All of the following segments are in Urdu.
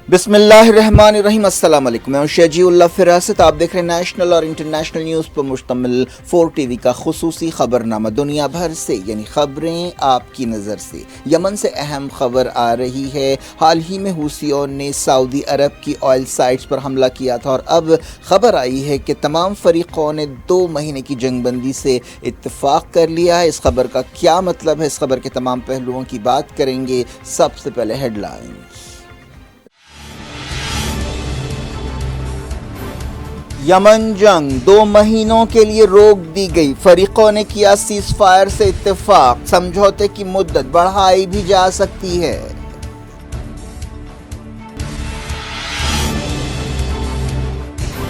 بسم اللہ الرحمن الرحیم۔ السلام علیکم، میں ہوں شجیع اللہ فراست۔ آپ دیکھ رہے ہیں نیشنل اور انٹرنیشنل نیوز پر مشتمل 4 ٹی وی کا خصوصی خبرنامہ دنیا بھر سے، یعنی خبریں آپ کی نظر سے۔ یمن سے اہم خبر آ رہی ہے۔ حال ہی میں حوثیوں نے سعودی عرب کی آئل سائٹس پر حملہ کیا تھا اور اب خبر آئی ہے کہ تمام فریقوں نے 2 مہینے کی جنگ بندی سے اتفاق کر لیا ہے۔ اس خبر کا کیا مطلب ہے، اس خبر کے تمام پہلوؤں کی بات کریں گے۔ سب سے پہلے ہیڈ لائنز۔ یمن جنگ 2 مہینوں کے لیے روک دی گئی، فریقوں نے کیا سیز فائر سے اتفاق، سمجھوتے کی مدت بڑھائی بھی جا سکتی ہے۔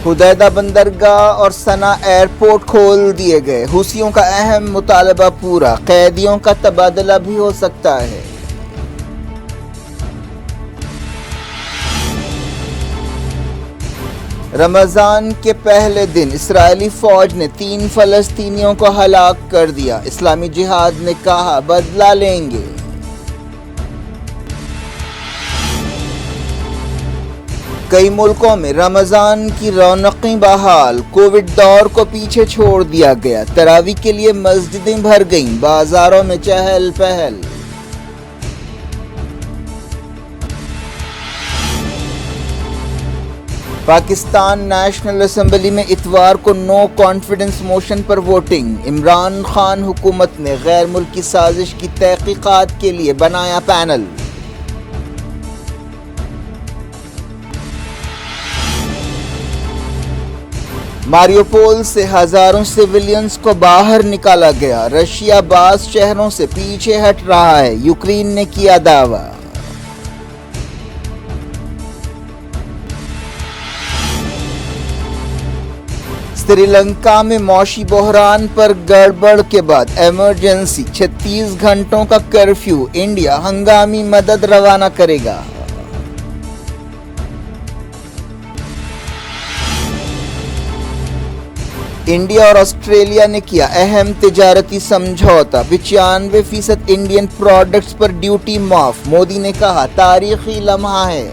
حدیدہ بندرگاہ اور صنعا ایئرپورٹ کھول دیے گئے، حوثیوں کا اہم مطالبہ پورا، قیدیوں کا تبادلہ بھی ہو سکتا ہے۔ رمضان کے پہلے دن اسرائیلی فوج نے 3 فلسطینیوں کو ہلاک کر دیا، اسلامی جہاد نے کہا بدلہ لیں گے۔ کئی ملکوں میں رمضان کی رونقیں بحال، کووڈ دور کو پیچھے چھوڑ دیا گیا، تراویح کے لیے مسجدیں بھر گئیں، بازاروں میں چہل پہل۔ پاکستان نیشنل اسمبلی میں اتوار کو نو کانفیڈنس موشن پر ووٹنگ، عمران خان حکومت نے غیر ملکی سازش کی تحقیقات کے لیے بنایا پینل۔ ماریوپول سے ہزاروں سیویلینز کو باہر نکالا گیا، رشیا بعض شہروں سے پیچھے ہٹ رہا ہے، یوکرین نے کیا دعویٰ۔ سری لنکا میں معاشی بحران پر گڑبڑ کے بعد ایمرجنسی، 36 گھنٹوں کا کرفیو، انڈیا ہنگامی مدد روانہ کرے گا۔ انڈیا اور آسٹریلیا نے کیا اہم تجارتی سمجھوتا، 95% انڈین پروڈکٹس پر ڈیوٹی معاف، مودی نے کہا تاریخی لمحہ ہے۔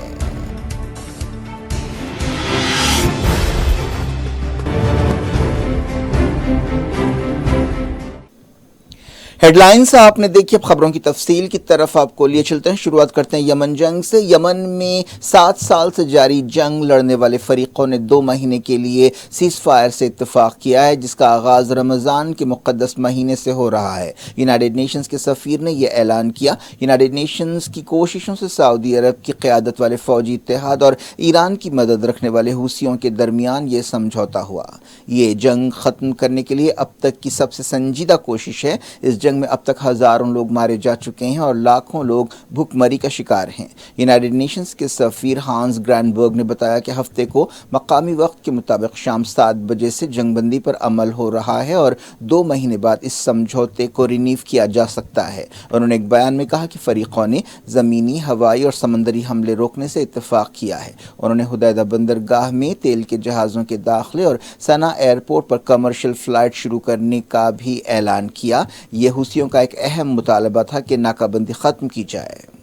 ہیڈ لائنز آپ نے دیکھی، اب خبروں کی تفصیل کی طرف آپ کو لیے چلتے ہیں۔ شروعات کرتے ہیں یمن جنگ سے۔ یمن میں 7 سال سے جاری جنگ لڑنے والے فریقوں نے 2 مہینے کے لیے سیز فائر سے اتفاق کیا ہے، جس کا آغاز رمضان کے مقدس مہینے سے ہو رہا ہے۔ یونائیٹڈ نیشنز کے سفیر نے یہ اعلان کیا۔ یونائیٹڈ نیشنز کی کوششوں سے سعودی عرب کی قیادت والے فوجی اتحاد اور ایران کی مدد رکھنے والے حوثیوں کے درمیان یہ سمجھوتا ہوا۔ یہ جنگ ختم کرنے کے لیے اب تک کی سب سے سنجیدہ کوشش ہے۔ اس جنگ میں اب تک ہزاروں لوگ مارے جا چکے ہیں اور لاکھوں لوگ بھوک مری کا شکار ہیں۔ یونائیٹڈ نیشنز کے سفیر ہانس گرانبرگ نے بتایا کہ ہفتے کو مقامی وقت کے مطابق شام 7 بجے سے جنگ بندی پر عمل ہو رہا ہے اور 2 مہینے بعد اس سمجھوتے کو رینیو کیا جا سکتا ہے۔ انہوں نے ایک بیان میں کہا کہ فریقوں نے زمینی، ہوائی اور سمندری حملے روکنے سے اتفاق کیا ہے۔ انہوں نے حدیدہ بندرگاہ میں تیل کے جہازوں کے داخلے اور صنعا ایئرپورٹ پر کمرشل فلائٹ شروع کرنے کا بھی اعلان کیا۔ یہ حوثیوں کا ایک اہم مطالبہ تھا کہ ناکہ بندی ختم کی جائے۔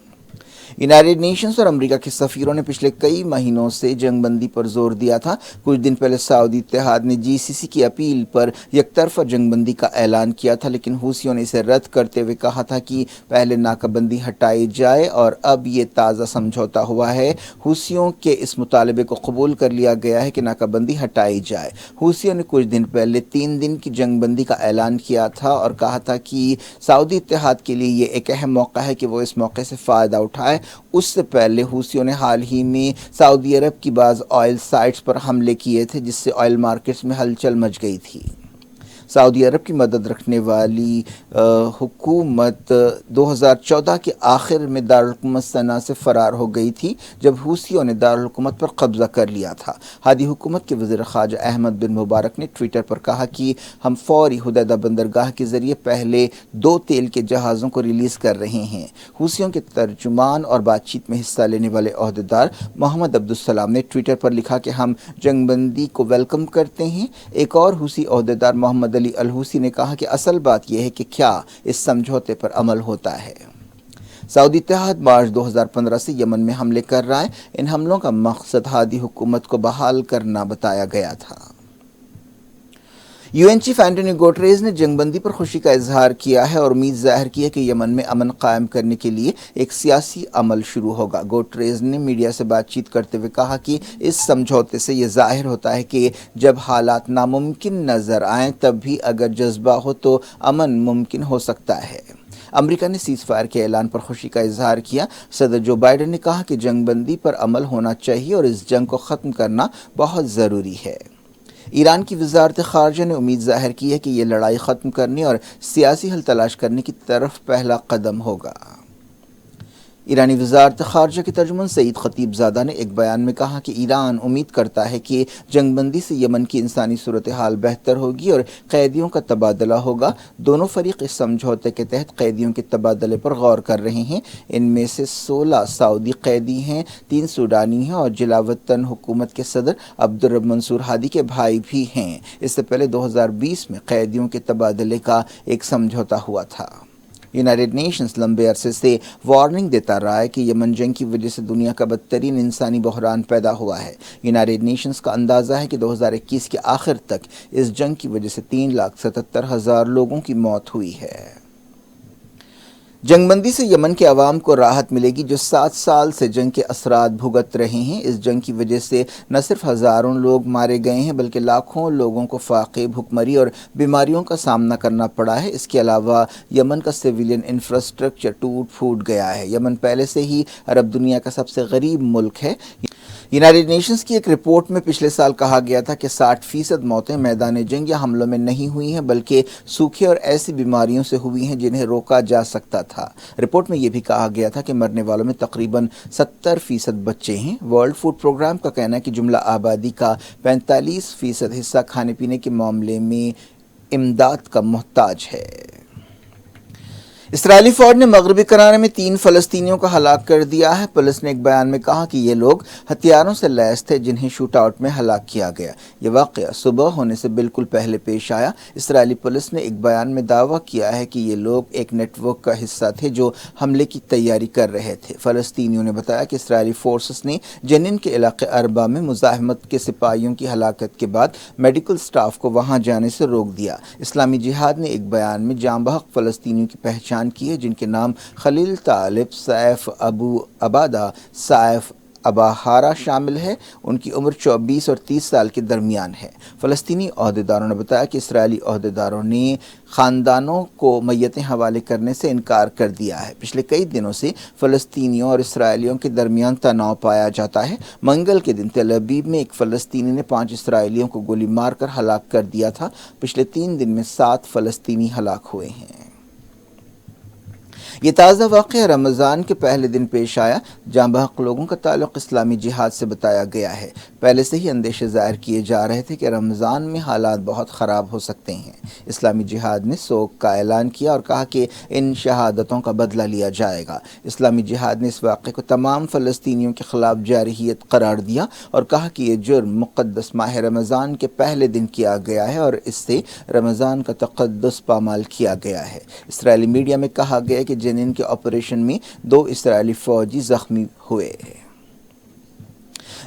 یونائیٹڈ نیشنز اور امریکہ کے سفیروں نے پچھلے کئی مہینوں سے جنگ بندی پر زور دیا تھا۔ کچھ دن پہلے سعودی اتحاد نے جی سی سی کی اپیل پر یک طرفہ جنگ بندی کا اعلان کیا تھا، لیکن حوثیوں نے اسے رد کرتے ہوئے کہا تھا کہ پہلے ناکہ بندی ہٹائی جائے اور اب یہ تازہ سمجھوتا ہوا ہے۔ حوثیوں کے اس مطالبے کو قبول کر لیا گیا ہے کہ ناکہ بندی ہٹائی جائے۔ حوثیوں نے کچھ دن پہلے 3 دن کی جنگ بندی کا اعلان کیا تھا اور کہا تھا کہ سعودی اتحاد کے لیے یہ ایک اہم موقع ہے کہ وہ اس موقع سے فائدہ اٹھائے۔ اس سے پہلے حوثیوں نے حال ہی میں سعودی عرب کی بعض آئل سائٹس پر حملے کیے تھے، جس سے آئل مارکیٹس میں ہلچل مچ گئی تھی۔ سعودی عرب کی مدد رکھنے والی حکومت 2014 کے آخر میں دارالحکومت صنعا سے فرار ہو گئی تھی، جب حوثیوں نے دارالحکومت پر قبضہ کر لیا تھا۔ ہادی حکومت کے وزیر خارجہ احمد بن مبارک نے ٹویٹر پر کہا کہ ہم فوری حدیدہ بندرگاہ کے ذریعے پہلے 2 تیل کے جہازوں کو ریلیز کر رہے ہیں۔ حوثیوں کے ترجمان اور بات چیت میں حصہ لینے والے عہدیدار محمد عبدالسلام نے ٹویٹر پر لکھا کہ ہم جنگ بندی کو ویلکم کرتے ہیں۔ ایک اور حوثی عہدیدار محمد علی الحوثی نے کہا کہ اصل بات یہ ہے کہ کیا اس سمجھوتے پر عمل ہوتا ہے۔ سعودی اتحاد مارچ 2015 سے یمن میں حملے کر رہا ہے۔ ان حملوں کا مقصد ہادی حکومت کو بحال کرنا بتایا گیا تھا۔ UN چیف اینٹونیو گوٹریز نے جنگ بندی پر خوشی کا اظہار کیا ہے اور امید ظاہر کی ہے کہ یمن میں امن قائم کرنے کے لیے ایک سیاسی عمل شروع ہوگا۔ گوٹریز نے میڈیا سے بات چیت کرتے ہوئے کہا کہ اس سمجھوتے سے یہ ظاہر ہوتا ہے کہ جب حالات ناممکن نظر آئیں تب بھی اگر جذبہ ہو تو امن ممکن ہو سکتا ہے۔ امریکہ نے سیز فائر کے اعلان پر خوشی کا اظہار کیا۔ صدر جو بائیڈن نے کہا کہ جنگ بندی پر عمل ہونا چاہیے اور اس جنگ کو ختم کرنا بہت ضروری ہے۔ ایران کی وزارت خارجہ نے امید ظاہر کی ہے کہ یہ لڑائی ختم کرنے اور سیاسی حل تلاش کرنے کی طرف پہلا قدم ہوگا۔ ایرانی وزارت خارجہ کے ترجمان سعید خطیب زادہ نے ایک بیان میں کہا کہ ایران امید کرتا ہے کہ جنگ بندی سے یمن کی انسانی صورتحال بہتر ہوگی اور قیدیوں کا تبادلہ ہوگا۔ دونوں فریق اس سمجھوتے کے تحت قیدیوں کے تبادلے پر غور کر رہے ہیں۔ ان میں سے 16 سعودی قیدی ہیں، 3 سوڈانی ہیں اور جلاوطن حکومت کے صدر عبدالرب منصور ہادی کے بھائی بھی ہیں۔ اس سے پہلے 2020 میں قیدیوں کے تبادلے کا ایک سمجھوتا ہوا تھا۔ یونائیٹڈ نیشنز لمبے عرصے سے وارننگ دیتا رہا ہے کہ یمن جنگ کی وجہ سے دنیا کا بدترین انسانی بحران پیدا ہوا ہے۔ یونائیٹڈ نیشنز کا اندازہ ہے کہ 2021 کے آخر تک اس جنگ کی وجہ سے 3,77,000 لوگوں کی موت ہوئی ہے۔ جنگ بندی سے یمن کے عوام کو راحت ملے گی جو 7 سال سے جنگ کے اثرات بھگت رہے ہیں۔ اس جنگ کی وجہ سے نہ صرف ہزاروں لوگ مارے گئے ہیں بلکہ لاکھوں لوگوں کو فاقے، بھوکمری اور بیماریوں کا سامنا کرنا پڑا ہے۔ اس کے علاوہ یمن کا سویلین انفراسٹرکچر ٹوٹ پھوٹ گیا ہے۔ یمن پہلے سے ہی عرب دنیا کا سب سے غریب ملک ہے۔ یونائیٹڈ نیشنز کی ایک رپورٹ میں پچھلے سال کہا گیا تھا کہ 60% موتیں میدان جنگ یا حملوں میں نہیں ہوئی ہیں بلکہ سوکھے اور ایسی بیماریوں سے ہوئی ہیں جنہیں روکا جا سکتا تھا۔ رپورٹ میں یہ بھی کہا گیا تھا کہ مرنے والوں میں تقریباً 70% بچے ہیں۔ ورلڈ فوڈ پروگرام کا کہنا ہے کہ جملہ آبادی کا 45% حصہ کھانے پینے کے معاملے میں امداد کا محتاج ہے۔ اسرائیلی فوج نے مغربی کنارے میں 3 فلسطینیوں کو ہلاک کر دیا ہے۔ پولیس نے ایک بیان میں کہا کہ یہ لوگ ہتھیاروں سے لیس تھے جنہیں شوٹ آؤٹ میں ہلاک کیا گیا۔ یہ واقعہ صبح ہونے سے بالکل پہلے پیش آیا۔ اسرائیلی پولیس نے ایک بیان میں دعویٰ کیا ہے کہ یہ لوگ ایک نیٹ ورک کا حصہ تھے جو حملے کی تیاری کر رہے تھے۔ فلسطینیوں نے بتایا کہ اسرائیلی فورسز نے جنین کے علاقے اربا میں مزاحمت کے سپاہیوں کی ہلاکت کے بعد میڈیکل سٹاف کو وہاں جانے سے روک دیا۔ اسلامی جہاد نے ایک بیان میں جاں بحق فلسطینیوں کی پہچان کی ہے جن کے نام خلیل طالب، سیف ابو عبادہ، سیف ابا ہارا شامل ہے۔ ان کی عمر 24 اور 30 سال کے درمیان ہے۔ فلسطینی عہدیداروں نے بتایا کہ اسرائیلی عہدیداروں نے خاندانوں کو میتیں حوالے کرنے سے انکار کر دیا ہے۔ پچھلے کئی دنوں سے فلسطینیوں اور اسرائیلیوں کے درمیان تناؤ پایا جاتا ہے۔ منگل کے دن تل ابیب میں ایک فلسطینی نے 5 اسرائیلیوں کو گولی مار کر ہلاک کر دیا تھا۔ پچھلے 3 دن میں 7 فلسطینی ہلاک ہوئے ہیں۔ یہ تازہ واقعہ رمضان کے پہلے دن پیش آیا۔ جاں بحق لوگوں کا تعلق اسلامی جہاد سے بتایا گیا ہے۔ پہلے سے ہی اندیشے ظاہر کیے جا رہے تھے کہ رمضان میں حالات بہت خراب ہو سکتے ہیں۔ اسلامی جہاد نے سوگ کا اعلان کیا اور کہا کہ ان شہادتوں کا بدلہ لیا جائے گا۔ اسلامی جہاد نے اس واقعے کو تمام فلسطینیوں کے خلاف جارحیت قرار دیا اور کہا کہ یہ جرم مقدس ماہ رمضان کے پہلے دن کیا گیا ہے اور اس سے رمضان کا تقدس پامال کیا گیا ہے۔ اسرائیلی میڈیا میں کہا گیا کہ جنین کے آپریشن میں 2 اسرائیلی فوجی زخمی ہوئے۔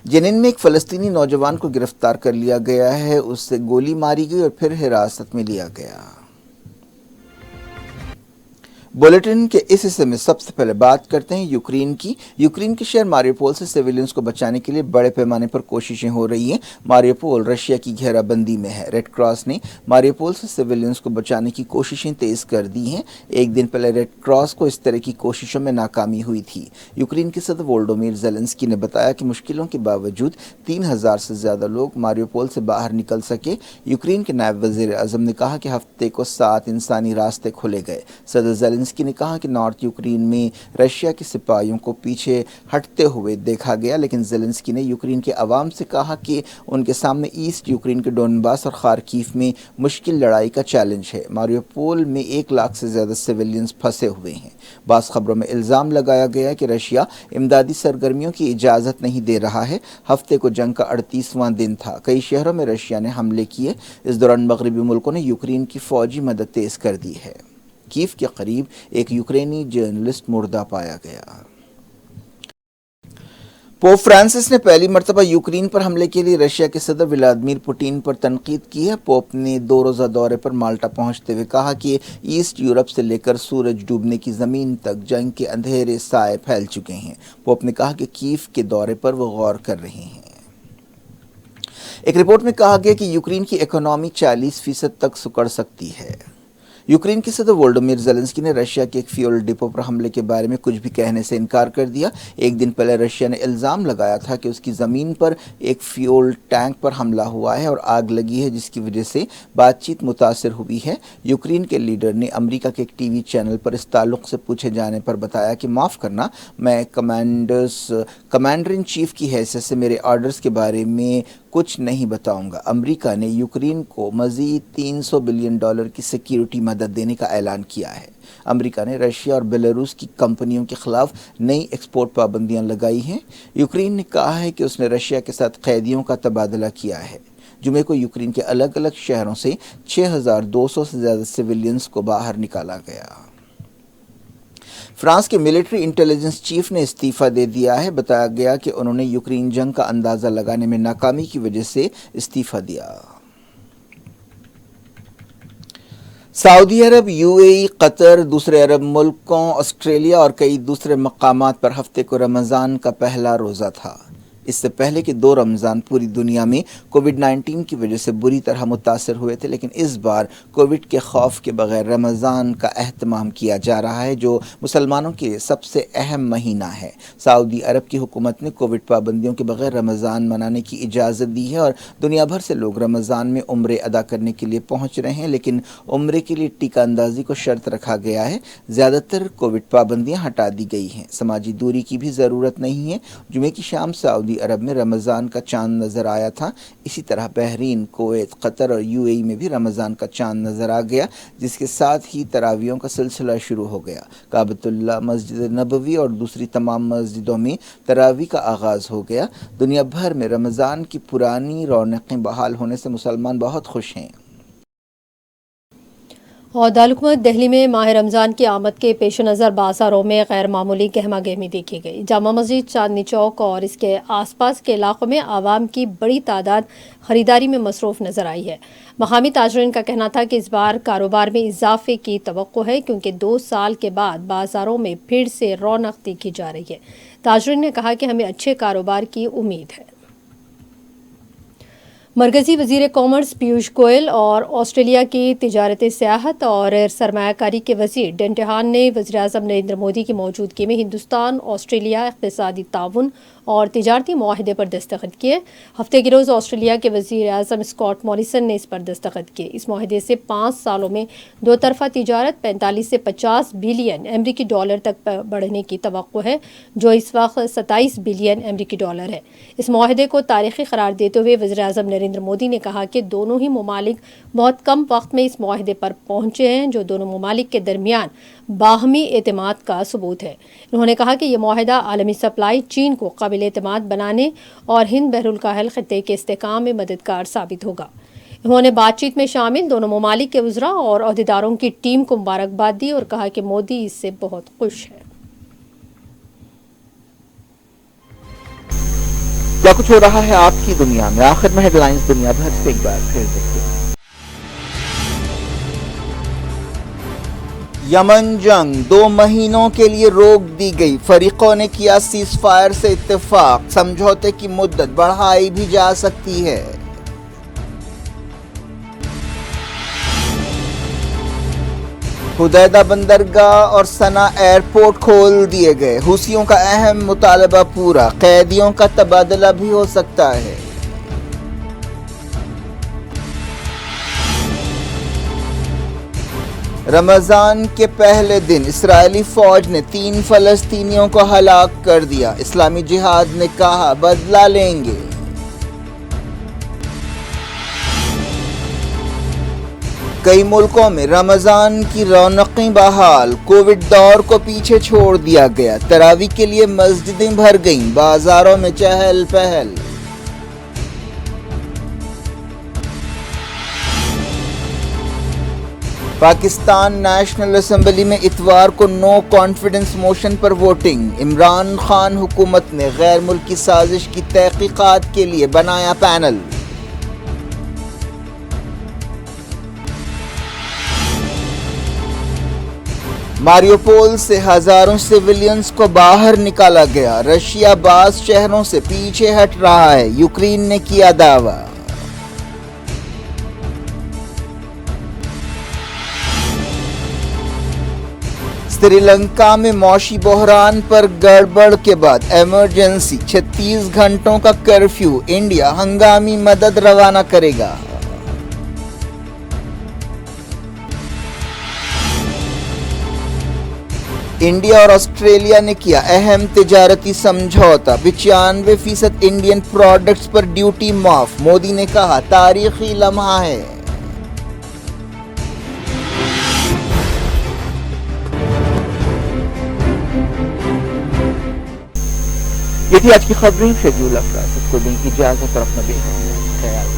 جنین میں ایک فلسطینی نوجوان کو گرفتار کر لیا گیا ہے۔ اس سے گولی ماری گئی اور پھر حراست میں لیا گیا۔ بلیٹن کے اس حصے میں سب سے پہلے بات کرتے ہیں یوکرین کی۔ یوکرین کے شہر ماریوپول سے سویلینز کو بچانے کے لیے بڑے پیمانے پر کوششیں ہو رہی ہیں۔ ماریوپول رشیا کی گھیرا بندی میں ہے۔ ریڈ کراس نے ماریوپول سے سویلینز کو بچانے کی کوششیں تیز کر دی ہیں۔ ایک دن پہلے ریڈ کراس کو اس طرح کی کوششوں میں ناکامی ہوئی تھی۔ یوکرین کے صدر وولودیمیر زیلنسکی نے بتایا کہ مشکلوں کے باوجود 3,000 سے زیادہ لوگ ماریوپول سے باہر نکل سکے۔ یوکرین کے نائب وزیر اعظم نے کہا کہ ہفتے کو 7 انسانی راستے کھولے گئے۔ صدر زیلنسکی نے کہا کہ نارتھ یوکرین میں رشیا کے سپاہیوں کو پیچھے ہٹتے ہوئے دیکھا گیا، لیکن زیلنسکی نے یوکرین کے عوام سے کہا کہ ان کے سامنے ایسٹ یوکرین کے ڈونباس اور خارکیف میں مشکل لڑائی کا چیلنج ہے۔ ماریوپول میں 1 لاکھ سے زیادہ سویلینز پھنسے ہوئے ہیں۔ بعض خبروں میں الزام لگایا گیا کہ رشیا امدادی سرگرمیوں کی اجازت نہیں دے رہا ہے۔ ہفتے کو جنگ کا 38واں دن تھا۔ کئی شہروں میں رشیا نے حملے کیے۔ اس دوران مغربی ملکوں نے یوکرین کی فوجی مدد تیز کر دی ہے۔ کیف کے قریب ایک یوکرینی جرنلسٹ مردہ پایا گیا۔ پوپ فرانسس نے پہلی مرتبہ یوکرین پر حملے کے لیے رشیا کے صدر ولادیمیر پوٹین پر تنقید کی ہے۔ پوپ نے 2 روزہ دورے پر مالٹا پہنچتے ہوئے کہا کہ ایسٹ یورپ سے لے کر سورج ڈوبنے کی زمین تک جنگ کے اندھیرے سائے پھیل چکے ہیں۔ پوپ نے کہا کہ کیف کے دورے پر وہ غور کر رہے ہیں۔ ایک رپورٹ میں کہا گیا کہ یوکرین کی اکانومی 40% تک سکڑ سکتی ہے۔ یوکرین کے صدر وولڈیمیر زیلنسکی نے رشیا کے ایک فیول ڈپو پر حملے کے بارے میں کچھ بھی کہنے سے انکار کر دیا۔ ایک دن پہلے رشیا نے الزام لگایا تھا کہ اس کی زمین پر ایک فیول ٹینک پر حملہ ہوا ہے اور آگ لگی ہے، جس کی وجہ سے بات چیت متاثر ہوئی ہے۔ یوکرین کے لیڈر نے امریکہ کے ایک ٹی وی چینل پر اس تعلق سے پوچھے جانے پر بتایا کہ معاف کرنا، میں کمانڈر ان چیف کی حیثیت سے میرے آرڈرز کے بارے میں کچھ نہیں بتاؤں گا۔ امریکہ نے یوکرین کو مزید $300 بلین کی سیکیورٹی مدد دینے کا اعلان کیا ہے۔ امریکہ نے رشیا اور بیلاروس کی کمپنیوں کے خلاف نئی ایکسپورٹ پابندیاں لگائی ہیں۔ یوکرین نے کہا ہے کہ اس نے رشیا کے ساتھ قیدیوں کا تبادلہ کیا ہے۔ جمعے کو یوکرین کے الگ الگ شہروں سے 6200 سے زیادہ سویلینز کو باہر نکالا گیا۔ فرانس کے ملٹری انٹیلیجنس چیف نے استعفیٰ دے دیا ہے۔ بتایا گیا کہ انہوں نے یوکرین جنگ کا اندازہ لگانے میں ناکامی کی وجہ سے استعفیٰ دیا۔ سعودی عرب، UAE، قطر، دوسرے عرب ملکوں، آسٹریلیا اور کئی دوسرے مقامات پر ہفتے کو رمضان کا پہلا روزہ تھا۔ اس سے پہلے کہ 2 رمضان پوری دنیا میں کووڈ-19 کی وجہ سے بری طرح متاثر ہوئے تھے، لیکن اس بار کووڈ کے خوف کے بغیر رمضان کا اہتمام کیا جا رہا ہے، جو مسلمانوں کے لیے سب سے اہم مہینہ ہے۔ سعودی عرب کی حکومت نے کووڈ پابندیوں کے بغیر رمضان منانے کی اجازت دی ہے اور دنیا بھر سے لوگ رمضان میں عمرے ادا کرنے کے لیے پہنچ رہے ہیں، لیکن عمرے کے لیے ٹیکہ اندازی کو شرط رکھا گیا ہے۔ زیادہ تر کووڈ پابندیاں ہٹا دی گئی ہیں۔ سماجی دوری کی بھی ضرورت نہیں ہے۔ جمعے کی شام سعودی عرب میں رمضان کا چاند نظر آیا تھا۔ اسی طرح بحرین، کویت، قطر اور UAE میں بھی رمضان کا چاند نظر آ گیا، جس کے ساتھ ہی تراویحوں کا سلسلہ شروع ہو گیا۔ کعبۃ اللہ، مسجد نبوی اور دوسری تمام مسجدوں میں تراویح کا آغاز ہو گیا۔ دنیا بھر میں رمضان کی پرانی رونقیں بحال ہونے سے مسلمان بہت خوش ہیں۔ اور دارالحکومت دہلی میں ماہ رمضان کی آمد کے پیش نظر بازاروں میں غیر معمولی گہما گہمی دیکھی گئی۔ جامع مسجد، چاندنی چوک اور اس کے آس پاس کے علاقوں میں عوام کی بڑی تعداد خریداری میں مصروف نظر آئی ہے۔ مقامی تاجرین کا کہنا تھا کہ اس بار کاروبار میں اضافے کی توقع ہے، کیونکہ 2 سال کے بعد بازاروں میں پھر سے رونق دیکھی جا رہی ہے۔ تاجرین نے کہا کہ ہمیں اچھے کاروبار کی امید ہے۔ مرکزی وزیر کامرس پیوش گوئل اور آسٹریلیا کی تجارت، سیاحت اور سرمایہ کاری کے وزیر ڈنٹہان نے وزیراعظم نریندر مودی کی موجودگی میں ہندوستان آسٹریلیا اقتصادی تعاون اور تجارتی معاہدے پر دستخط کیے۔ ہفتے کے روز آسٹریلیا کے وزیر اعظم اسکاٹ موریسن نے اس پر دستخط کیے۔ اس معاہدے سے 5 سالوں میں 2 طرفہ تجارت 45 سے 50 بلین امریکی ڈالر تک بڑھنے کی توقع ہے، جو اس وقت 27 بلین امریکی ڈالر ہے۔ اس معاہدے کو تاریخی قرار دیتے ہوئے وزیر اعظم نریندر مودی نے کہا کہ دونوں ہی ممالک بہت کم وقت میں اس معاہدے پر پہنچے ہیں، جو دونوں ممالک کے درمیان باہمی اعتماد کا ثبوت ہے۔ انہوں نے کہا کہ یہ معاہدہ عالمی سپلائی چین کو قابل اعتماد بنانے اور ہند بحر الکاہل خطے کے استحکام میں مددگار ثابت ہوگا۔ انہوں نے بات چیت میں شامل دونوں ممالک کے وزراء اور عہدیداروں کی ٹیم کو مبارکباد دی اور کہا کہ مودی اس سے بہت خوش ہے۔ کیا کچھ ہو رہا ہے آپ کی دنیا میں؟ آخر میں ہیڈ لائنز دنیا بھر سے ایک بار پھر دیکھتے ہیں۔ یمن جنگ 2 مہینوں کے لیے روک دی گئی، فریقوں نے کیا سیز فائر سے اتفاق، سمجھوتے کی مدت بڑھائی بھی جا سکتی ہے۔ حدیدہ بندرگاہ اور صنعا ایئرپورٹ کھول دیے گئے، حوثیوں کا اہم مطالبہ پورا، قیدیوں کا تبادلہ بھی ہو سکتا ہے۔ رمضان کے پہلے دن اسرائیلی فوج نے 3 فلسطینیوں کو ہلاک کر دیا، اسلامی جہاد نے کہا بدلہ لیں گے۔ کئی ملکوں میں رمضان کی رونقیں بحال، کووڈ دور کو پیچھے چھوڑ دیا گیا، تراویح کے لیے مسجدیں بھر گئیں، بازاروں میں چہل پہل۔ پاکستان نیشنل اسمبلی میں اتوار کو نو کانفیڈنس موشن پر ووٹنگ، عمران خان حکومت نے غیر ملکی سازش کی تحقیقات کے لیے بنایا پینل۔ ماریوپول سے ہزاروں سویلینز کو باہر نکالا گیا، رشیا بعض شہروں سے پیچھے ہٹ رہا ہے، یوکرین نے کیا دعویٰ۔ سری لنکا میں معاشی بحران پر گڑبڑ کے بعد ایمرجنسی، 36 گھنٹوں کا کرفیو، انڈیا ہنگامی مدد روانہ کرے گا۔ انڈیا اور آسٹریلیا نے کیا اہم تجارتی سمجھوتا، 95% انڈین پروڈکٹس پر ڈیوٹی معاف، مودی نے کہا تاریخی لمحہ ہے۔ یہ تھی آج کی خبریں، شیڈول افراد کو دیں اجازت اور اپنا بے خیال